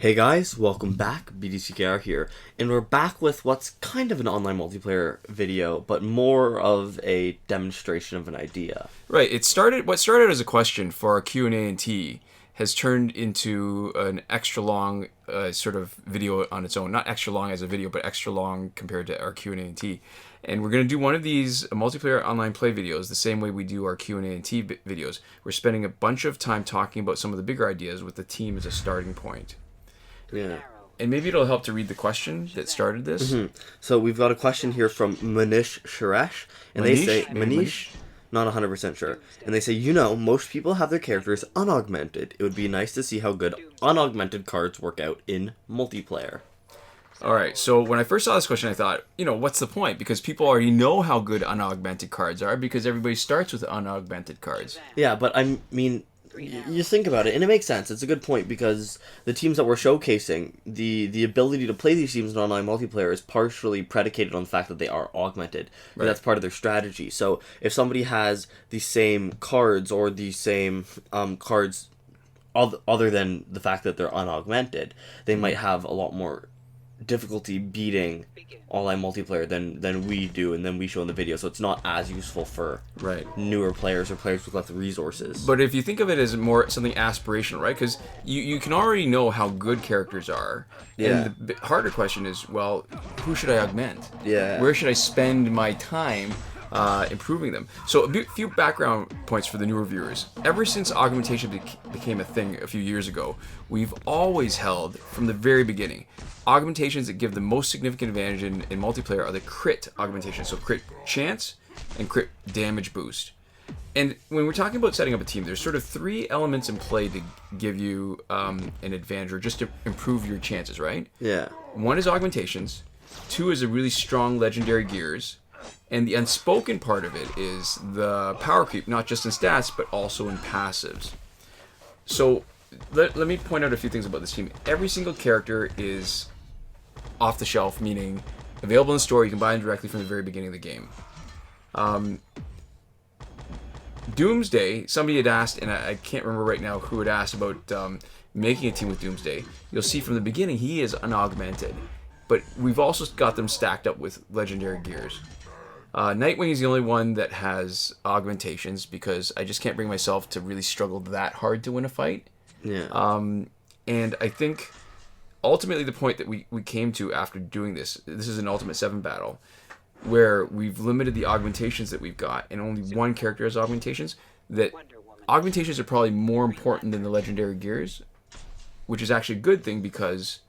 Hey guys, welcome back, BDCKR here, and we're back with what's kind of an online multiplayer video, but more of a demonstration of an idea. Right, what started as a question for our Q&A and T has turned into an extra long sort of video on its own. Not extra long as a video, but extra long compared to our Q&A and T. And we're going to do one of these multiplayer online play videos the same way we do our Q&A and T videos. We're spending a bunch of time talking about some of the bigger ideas with the team as a starting point. Yeah. And maybe it'll help to read the question that started this. Mm-hmm. So we've got a question here from Manish Suresh, and they say, Manish? Not 100% sure. And they say, most people have their characters unaugmented. It would be nice to see how good unaugmented cards work out in multiplayer. Alright, so when I first saw this question, I thought, what's the point? Because people already know how good unaugmented cards are, because everybody starts with unaugmented cards. Yeah, but I mean, you think about it, and it makes sense. It's a good point, because the teams that we're showcasing, the ability to play these teams in online multiplayer is partially predicated on the fact that they are augmented. Right. That's part of their strategy. So if somebody has the same cards or the same cards other than the fact that they're unaugmented, they might have a lot more difficulty beating online multiplayer than we do and then we show in the video, so it's not as useful for newer players or players with less resources. But if you think of it as more something aspirational, right? Because you can already know how good characters are, and the harder question is, well, who should I augment? Yeah. Where should I spend my time improving them? So a few background points for the newer viewers. Ever since augmentation became a thing a few years ago, we've always held, from the very beginning, augmentations that give the most significant advantage in multiplayer are the crit augmentations, so crit chance and crit damage boost. And when we're talking about setting up a team, there's sort of three elements in play to give you an advantage or just to improve your chances, right? Yeah. One is augmentations, two is a really strong legendary gears, and the unspoken part of it is the power creep, not just in stats, but also in passives. So let me point out a few things about this team. Every single character is off the shelf, meaning available in the store. You can buy them directly from the very beginning of the game. Doomsday, somebody had asked, and I can't remember right now who had asked about making a team with Doomsday. You'll see from the beginning he is unaugmented, but we've also got them stacked up with legendary gears. Nightwing is the only one that has augmentations, because I just can't bring myself to really struggle that hard to win a fight. Yeah. And I think ultimately the point that we came to after doing this is an Ultimate 7 battle, where we've limited the augmentations that we've got, and only one character has augmentations, that augmentations are probably more important than the legendary gears, which is actually a good thing, because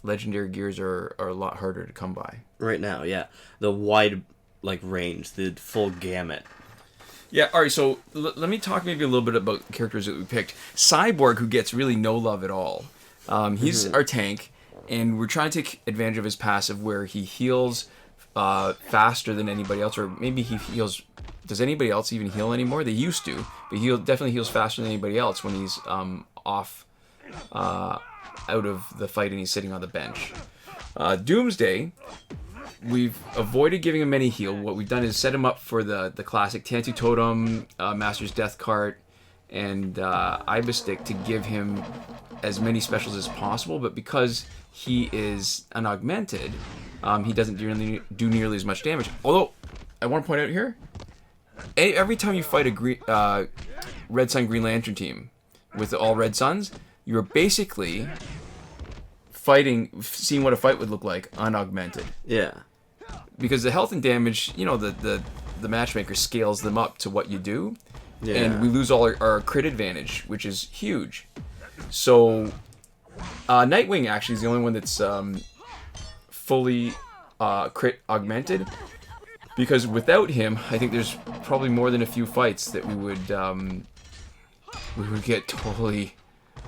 legendary gears are a lot harder to come by. Right now, yeah. The wide range, the full gamut. Yeah, alright, so let me talk maybe a little bit about the characters that we picked. Cyborg, who gets really no love at all. He's our tank, and we're trying to take advantage of his passive where he heals faster than anybody else, or maybe he heals... Does anybody else even heal anymore? They used to, but he definitely heals faster than anybody else when he's off out of the fight and he's sitting on the bench. Doomsday, we've avoided giving him any heal. What we've done is set him up for the classic Tantu Totem, Master's Death Cart, and Ibis Stick to give him as many specials as possible, but because he is unaugmented, he doesn't do nearly as much damage. Although, I want to point out here, every time you fight a Red Sun Green Lantern team with all Red Suns, you're basically seeing what a fight would look like unaugmented. Yeah. Because the health and damage, the matchmaker scales them up to what you do, and we lose all our crit advantage, which is huge. So, Nightwing actually is the only one that's fully crit augmented, because without him, I think there's probably more than a few fights that we would get totally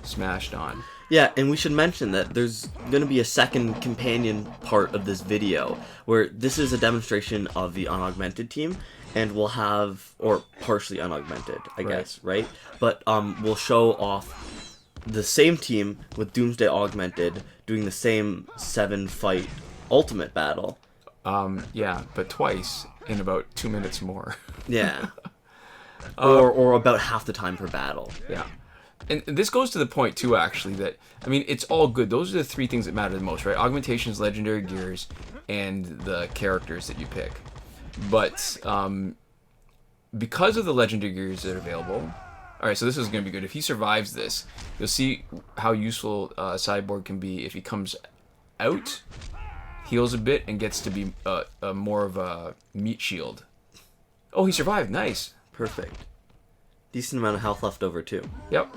smashed on. Yeah, and we should mention that there's going to be a second companion part of this video, where this is a demonstration of the unaugmented team, and we'll have, or partially unaugmented, I guess, right? But we'll show off the same team with Doomsday augmented, doing the same 7-fight ultimate battle. Yeah, but twice in about 2 minutes more. Yeah. Or about half the time per battle. Yeah. And this goes to the point too, actually, that I mean, it's all good. Those are the three things that matter the most, right? Augmentations, legendary gears, and the characters that you pick. But because of the legendary gears that are available, all right. So this is going to be good. If he survives this, you'll see how useful Cyborg can be if he comes out, heals a bit, and gets to be more of a meat shield. Oh, he survived. Nice. Perfect. Decent amount of health left over too. Yep.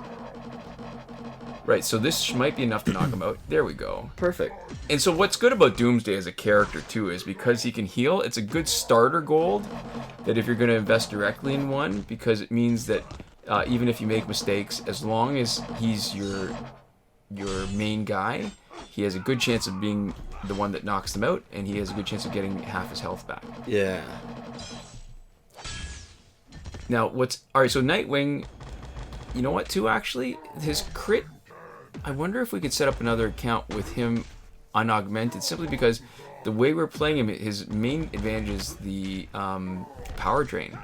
Right, so this might be enough to knock him out. There we go. Perfect. And so what's good about Doomsday as a character too is because he can heal, it's a good starter gold that if you're going to invest directly in one, because it means that even if you make mistakes, as long as he's your main guy, he has a good chance of being the one that knocks them out, and he has a good chance of getting half his health back. Yeah. Now, alright, so Nightwing, you know what, too, actually? His crit, I wonder if we could set up another account with him unaugmented, simply because the way we're playing him, his main advantage is the power drain.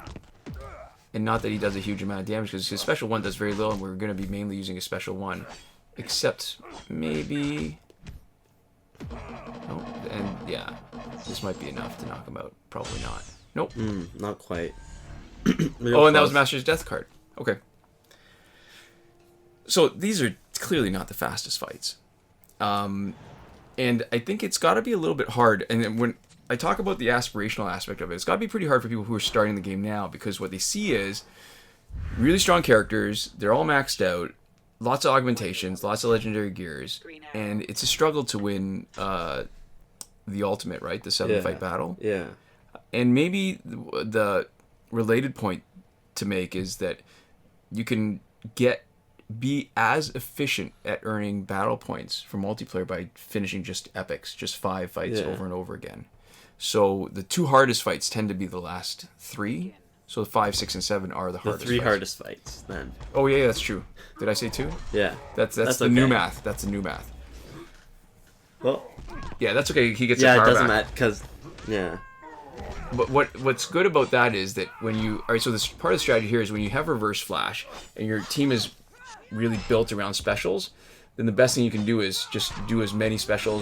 And not that he does a huge amount of damage, because his special one does very little, and we're going to be mainly using his special one. Except, maybe... Oh, and yeah, this might be enough to knock him out. Probably not. Nope. Not quite. Oh, and that was Master's Death card. Okay. So these are clearly not the fastest fights. And I think it's got to be a little bit hard. And then when I talk about the aspirational aspect of it, it's got to be pretty hard for people who are starting the game now, because what they see is really strong characters. They're all maxed out. Lots of augmentations, lots of legendary gears. And it's a struggle to win the ultimate, right? The 7-fight battle. Yeah. And maybe the related point to make is that you can be as efficient at earning battle points for multiplayer by finishing just epics, just 5 fights over and over again. So the 2 hardest fights tend to be the last 3. So 5, 6, and 7 are the hardest. The 3 fights. hardest fights then. Oh yeah, that's true. Did I say 2? Yeah. That's the okay. new math. That's the new math. Well. Yeah, that's okay. He gets Yeah, the power it doesn't back. matter because yeah. But what's good about that is that when you... Alright, so this part of the strategy here is when you have Reverse Flash and your team is really built around specials, then the best thing you can do is just do as many special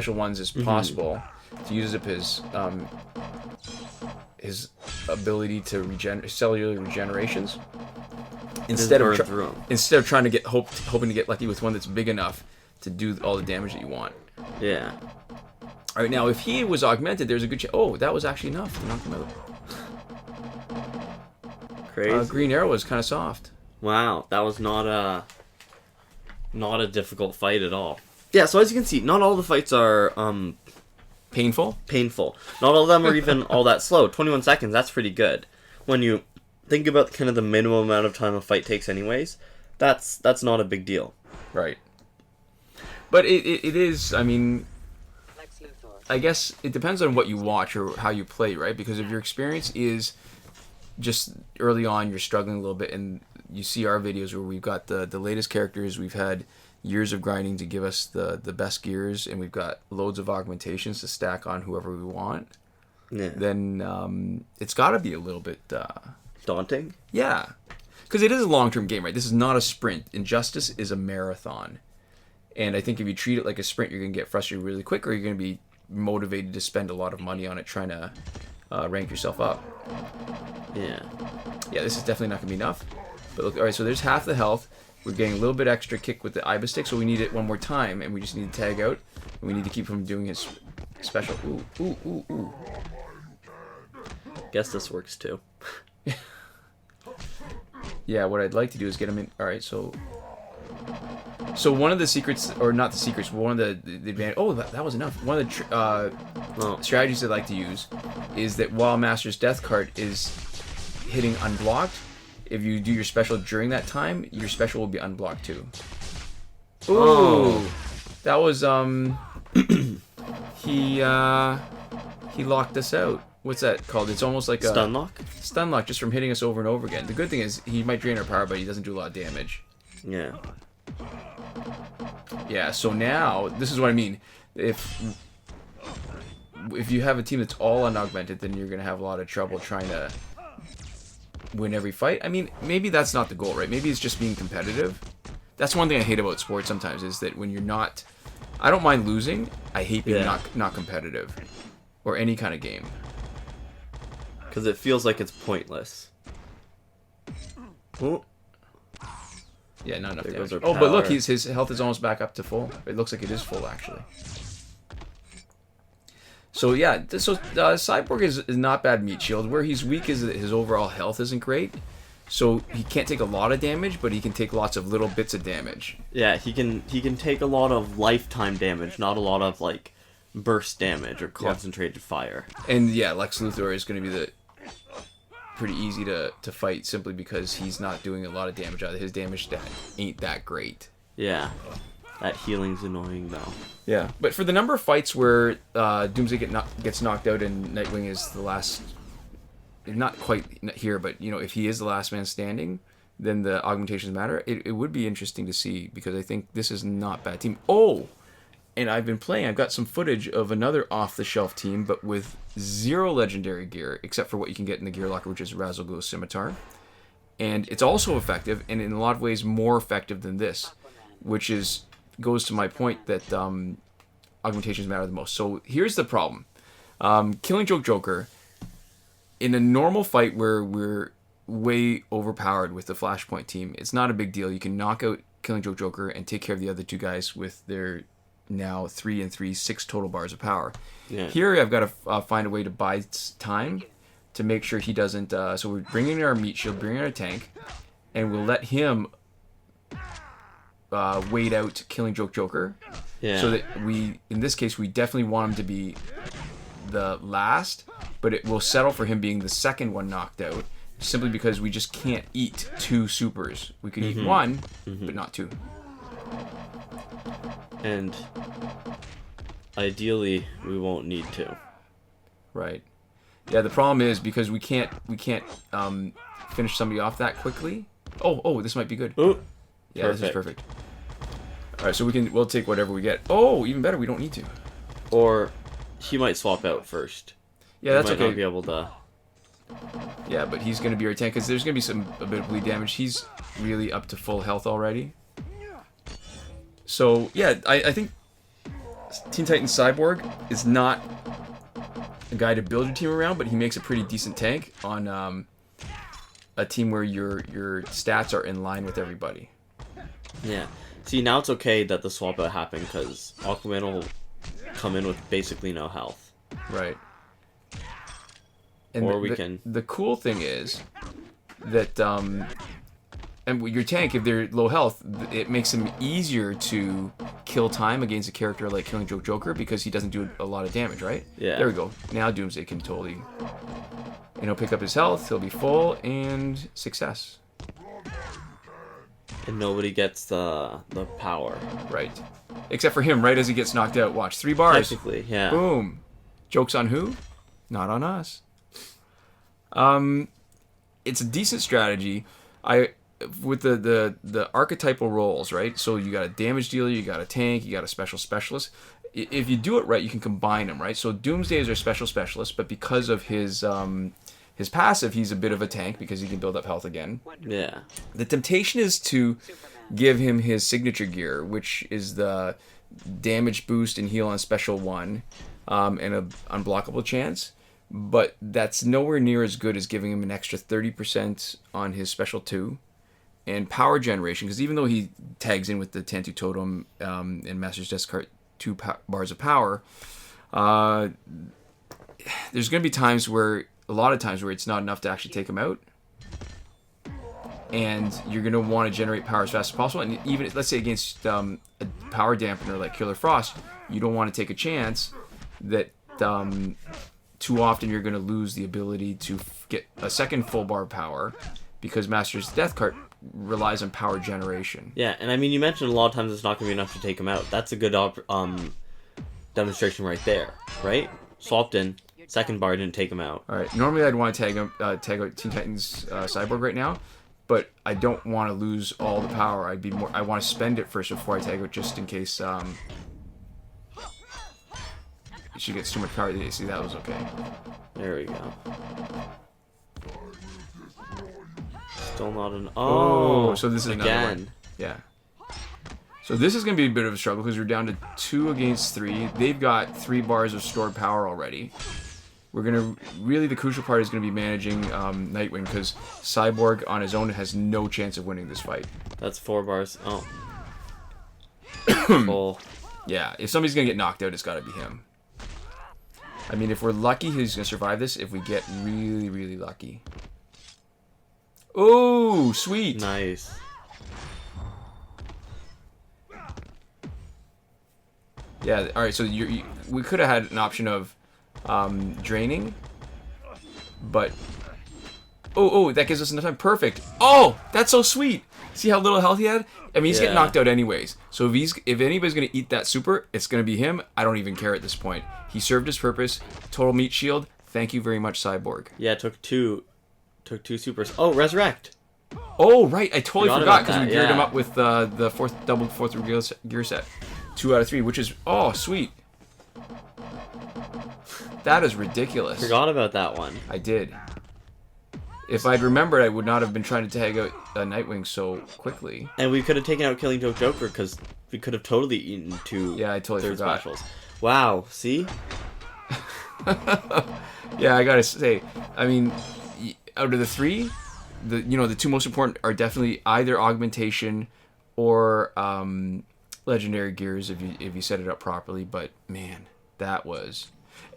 ones as possible to use up his ability to cellular regenerations. Instead of trying to hoping to get lucky with one that's big enough to do all the damage that you want. Yeah. All right, now if he was augmented, there's a good chance. Oh, that was actually enough to knock him out. Crazy. Green Arrow was kind of soft. Wow, that was not a difficult fight at all. Yeah, so as you can see, not all the fights are Painful. Not all of them are even all that slow. 21 seconds, that's pretty good. When you think about kind of the minimum amount of time a fight takes anyways, that's not a big deal. Right. But it is, I mean, I guess it depends on what you watch or how you play, right? Because if your experience is just early on, you're struggling a little bit, and you see our videos where we've got the latest characters, we've had years of grinding to give us the best gears, and we've got loads of augmentations to stack on whoever we want, then it's got to be a little bit... daunting? Yeah. Because it is a long-term game, right? This is not a sprint. Injustice is a marathon. And I think if you treat it like a sprint, you're going to get frustrated really quick, or you're going to be motivated to spend a lot of money on it trying to rank yourself up. Yeah. Yeah, this is definitely not going to be enough. But look, all right, so there's half the health. We're getting a little bit extra kick with the Ibis stick, so we need it one more time, and we just need to tag out. And we need to keep him doing his special. Ooh. Guess this works too. Yeah, what I'd like to do is get him in. All right, so one of the secrets, or not the secrets, but one of the advantage. Oh, that was enough. One of the strategies I like to use is that while Master's Death card is hitting unblocked, if you do your special during that time, your special will be unblocked too. Ooh, that was he locked us out. What's that called? It's almost like a stun lock. Stun lock, just from hitting us over and over again. The good thing is he might drain our power, but he doesn't do a lot of damage. Yeah. Yeah. So now this is what I mean. If you have a team that's all unaugmented, then you're gonna have a lot of trouble trying to win every fight. I mean, maybe that's not the goal, right? Maybe it's just being competitive. That's one thing I hate about sports sometimes is that when you're not... I don't mind losing. I hate being not competitive. Or any kind of game. Because it feels like it's pointless. Oh. Yeah, not enough There damage. goes our Oh, but look, power. his health is almost back up to full. It looks like it is full, actually. So, yeah, Cyborg is not bad meat shield. Where he's weak is that his overall health isn't great. So he can't take a lot of damage, but he can take lots of little bits of damage. Yeah, he can take a lot of lifetime damage, not a lot of like burst damage or concentrated fire. And yeah, Lex Luthor is going to be pretty easy to fight simply because he's not doing a lot of damage either. His damage stat ain't that great. Yeah, that healing's annoying though. Yeah, but for the number of fights where Doomsday gets knocked out and Nightwing is the last, not quite here, but you know, if he is the last man standing, then the augmentations matter. It would be interesting to see because I think this is not bad team. Oh, and I've been playing. I've got some footage of another off-the-shelf team, but with 0 legendary gear, except for what you can get in the gear locker, which is Razzle Glow Scimitar. And it's also effective, and in a lot of ways more effective than this, which goes to my point that augmentations matter the most. So here's the problem. Killing Joke Joker, in a normal fight where we're way overpowered with the Flashpoint team, it's not a big deal. You can knock out Killing Joke Joker and take care of the other 2 guys with their now 3 and 3, 6 total bars of power. Yeah. Here I've got to find a way to buy time to make sure he doesn't... so we're bringing in our meat shield, bringing in our tank, and we'll let him wait out Killing Joke Joker. Yeah. So that in this case, we definitely want him to be the last, but it will settle for him being the second one knocked out, simply because we just can't eat 2 supers. We could eat 1, but not 2. And ideally, we won't need to. Right. Yeah, the problem is because we can't finish somebody off that quickly. Oh, this might be good. Oh, yeah, this is perfect. All right, so we'll take whatever we get. Oh, even better, we don't need to. Or he might swap out first. Yeah, that's he might okay. not be able to. Yeah, but he's going to be our tank because there's going to be a bit of bleed damage. He's really up to full health already. So yeah, I think Teen Titans Cyborg is not a guy to build your team around, but he makes a pretty decent tank on a team where your stats are in line with everybody. Yeah. See, now it's okay that the swap out happened because Aquaman will come in with basically no health. Right. And Or we can... The cool thing is that and your tank, if they're low health, it makes them easier to kill time against a character like Killing Joke Joker because he doesn't do a lot of damage, right? Yeah. There we go. Now Doomsday can totally... And he'll pick up his health, he'll be full, and success. And nobody gets the power. Right. Except for him, right as he gets knocked out. Watch, 3 bars. Technically, yeah. Boom. Joke's on who? Not on us. It's a decent strategy. With the archetypal roles, right? So you got a damage dealer, you got a tank, you got a special specialist. If you do it right, you can combine them, right? So Doomsday is our special specialist, but because of his passive, he's a bit of a tank because he can build up health again. Yeah. The temptation is to give him his signature gear, which is the damage boost and heal on special 1, and an unblockable chance. But that's nowhere near as good as giving him an extra 30% on his special 2. And power generation, because even though he tags in with the Tantu Totem and Master's Discard 2 bars of power, there's going to be a lot of times where it's not enough to actually take him out. And you're going to want to generate power as fast as possible. And even, let's say, against a power dampener like Killer Frost, you don't want to take a chance that too often you're going to lose the ability to get a second full bar of power because Master's Death Cart relies on power generation. Yeah, and I mean, you mentioned a lot of times it's not going to be enough to take him out. That's a good demonstration right there, right? Swapped in, second bar didn't take him out. All right, normally I'd want to tag out Teen Titans Cyborg right now, but I don't want to lose all the power. I want to spend it first before I tag out just in case she gets too much power. See, that was okay. There we go. Still not an... Oh, so this is another again. one. Yeah. So this is going to be a bit of a struggle because we're down to 2 against 3. They've got 3 bars of stored power already. We're going to... Really, the crucial part is going to be managing Nightwing because Cyborg on his own has no chance of winning this fight. That's 4 bars. Oh. Full. Yeah, if somebody's going to get knocked out, it's got to be him. I mean, if we're lucky, he's going to survive this. If we get really, really lucky. Oh, sweet. Nice. Yeah, alright, so we could have had an option of draining, but... Oh, that gives us enough time. Perfect. Oh, that's so sweet. See how little health he had? I mean, he's getting knocked out anyways. So if anybody's going to eat that super, it's going to be him. I don't even care at this point. He served his purpose. Total meat shield. Thank you very much, Cyborg. Yeah, took two supers. Oh, resurrect. Oh, right. I totally forgot because we that, geared him up with the fourth gear set. 2 out of 3, which is... Oh, sweet. That is ridiculous. Forgot about that one. I did. If I'd remembered, I would not have been trying to tag out Nightwing so quickly. And we could have taken out Killing Joke Joker because we could have totally eaten 2 Yeah, I totally forgot. specials. Wow, see? Yeah, I gotta say, I mean, out of the 3, the 2 most important are definitely either Augmentation or Legendary Gears if you set it up properly. But man, that was...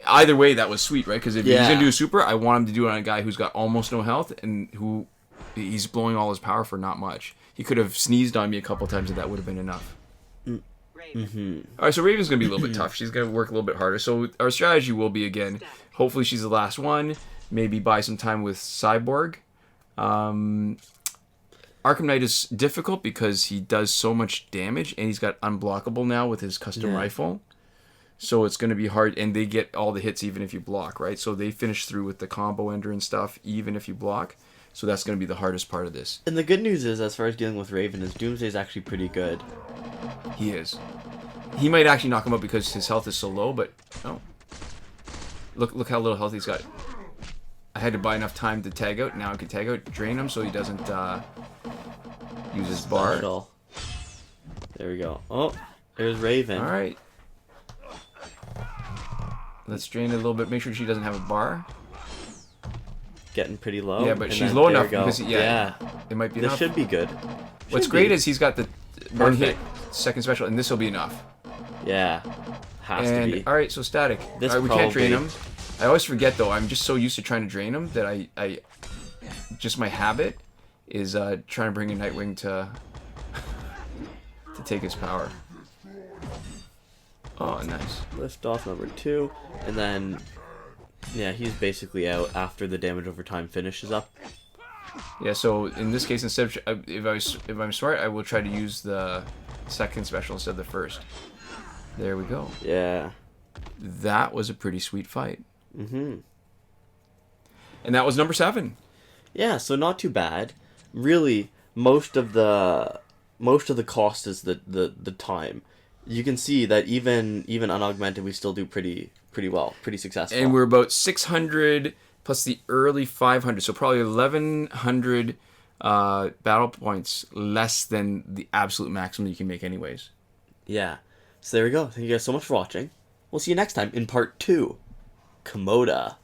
Either way, that was sweet, right? Because if he's gonna do a super, I want him to do it on a guy who's got almost no health and who he's blowing all his power for not much. He could have sneezed on me a couple times and that would have been enough. Mm-hmm. All right, so Raven's gonna be a little bit tough. She's gonna work a little bit harder. So our strategy will be again, hopefully she's the last one. Maybe buy some time with Cyborg. Arkham Knight is difficult because he does so much damage and he's got unblockable now with his custom rifle. So it's going to be hard, and they get all the hits even if you block, right? So they finish through with the combo ender and stuff, even if you block. So that's going to be the hardest part of this. And the good news is, as far as dealing with Raven, is Doomsday's actually pretty good. He is. He might actually knock him out because his health is so low, but oh. Look how little health he's got. I had to buy enough time to tag out. Now I can tag out, drain him so he doesn't use his bar. Special. There we go. Oh, there's Raven. All right. Let's drain it a little bit. Make sure she doesn't have a bar. Getting pretty low. Yeah, but she's low enough because yeah, it might be this enough. should be good. What's great is he's got the one hit second special, and this will be enough. Yeah, has to be. All right, so static. This all right, we can't drain him. I always forget though. I'm just so used to trying to drain him that I just my habit is trying to bring a Nightwing to take his power. Oh, nice. Lift off number 2, and then yeah, he's basically out after the damage over time finishes up. Yeah, so in this case, instead of if I'm smart, I will try to use the second special instead of the first. There we go. Yeah. That was a pretty sweet fight. Mm-hmm. And that was number 7. Yeah, so not too bad. Really, most of the cost is the time. You can see that even unaugmented, we still do pretty well, pretty successful. And we're about 600 plus the early 500, so probably 1,100 battle points less than the absolute maximum you can make anyways. Yeah. So there we go. Thank you guys so much for watching. We'll see you next time in part 2. Komoda.